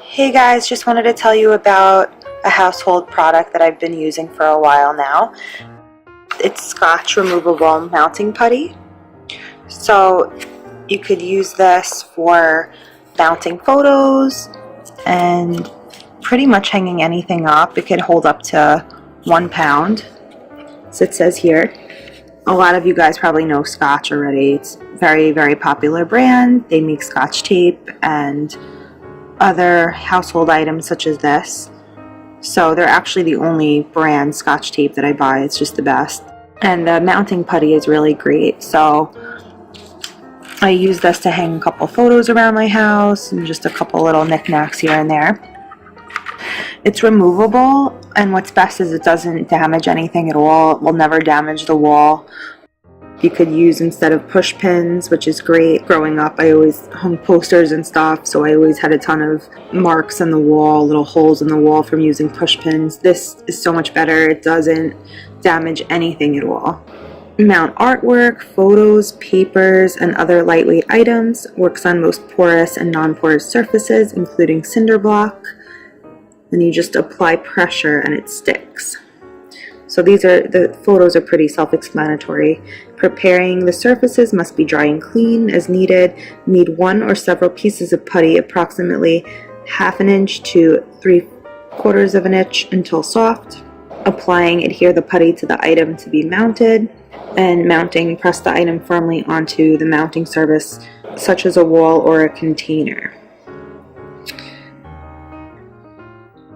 Hey guys, just wanted to tell you about a household product that I've been using for a while now. It's Scotch Removable Mounting Putty. So you could use this for mounting photos and pretty much hanging anything up. It could hold up to 1 pound. So it says here. A lot of you guys probably know Scotch already. It's a very, very popular brand. They make Scotch tape and other household items such as this. So they're actually the only brand Scotch tape that I buy. It's just the best. And the mounting putty is really great. So I use this to hang a couple photos around my house and just a couple little knickknacks here and there. It's removable, and what's best is it doesn't damage anything at all. It will never damage the wall. You could use instead of push pins, which is great. Growing up, I always hung posters and stuff, so I always had a ton of marks on the wall, little holes in the wall from using push pins. This is so much better. It doesn't damage anything at all. Mount artwork, photos, papers, and other lightweight items. Works on most porous and non-porous surfaces, including cinderblock. Then you just apply pressure and it sticks. So the photos are pretty self-explanatory. Preparing the surfaces must be dry and clean as needed. Knead 1 or several pieces of putty approximately 1/2 inch to 3/4 of an inch until soft. Applying, adhere the putty to the item to be mounted. And mounting, press the item firmly onto the mounting surface, such as a wall or a container.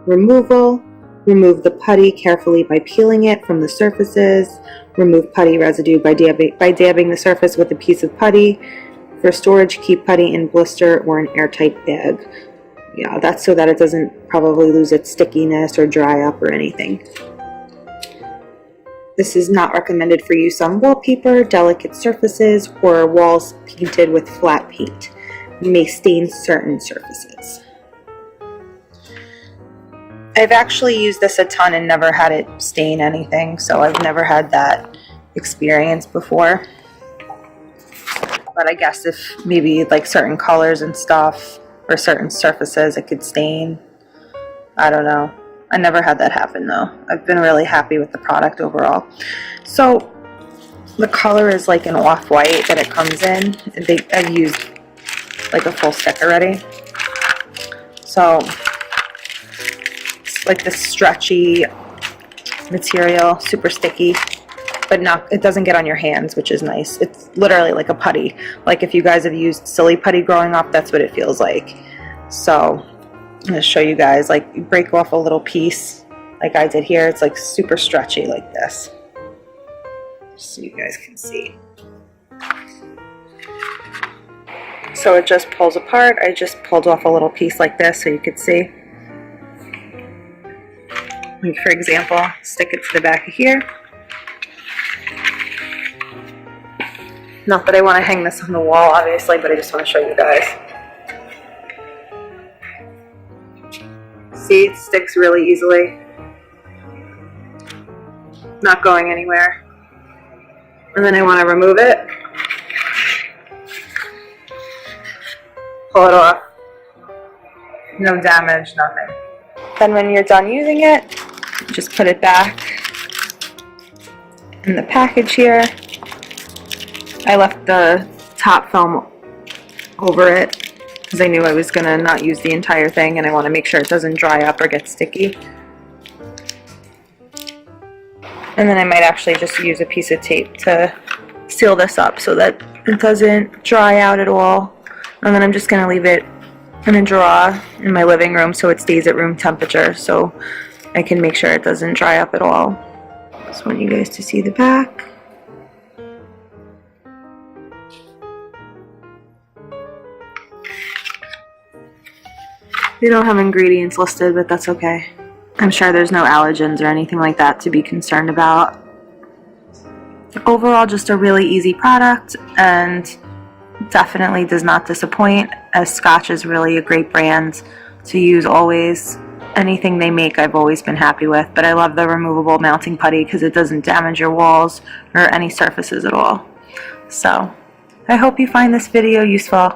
Removal. Remove the putty carefully by peeling it from the surfaces. Remove putty residue by dabbing the surface with a piece of putty. For storage, keep putty in blister or an airtight bag. Yeah, that's so that it doesn't probably lose its stickiness or dry up or anything. This is not recommended for use on wallpaper, delicate surfaces, or walls painted with flat paint. You may stain certain surfaces. I've actually used this a ton and never had it stain anything, so I've never had that experience before. But I guess if maybe like certain colors and stuff or certain surfaces it could stain. I don't know. I never had that happen though. I've been really happy with the product overall. So the color is like an off-white that it comes in. I've used like a full stick already. So like this stretchy material, super sticky, but it doesn't get on your hands, which is nice. It's literally like a putty. Like if you guys have used silly putty growing up, that's what it feels like. So I'm going to show you guys, like you break off a little piece like I did here. It's like super stretchy like this, just so you guys can see. So it just pulls apart. I just pulled off a little piece like this so you could see. Like for example, stick it to the back of here. Not that I want to hang this on the wall, obviously, but I just want to show you guys. See, it sticks really easily. Not going anywhere. And then I want to remove it. Pull it off. No damage, nothing. Then when you're done using it, just put it back in the package here. I left the top film over it because I knew I was going to not use the entire thing, and I want to make sure it doesn't dry up or get sticky. And then I might actually just use a piece of tape to seal this up so that it doesn't dry out at all. And then I'm just going to leave it in a drawer in my living room so it stays at room temperature, so I can make sure it doesn't dry up at all. Just want you guys to see the back. They don't have ingredients listed, but that's okay. I'm sure there's no allergens or anything like that to be concerned about. Overall, just a really easy product and definitely does not disappoint, as Scotch is really a great brand to use always. Anything they make I've always been happy with, but I love the removable mounting putty because it doesn't damage your walls or any surfaces at all. So I hope you find this video useful.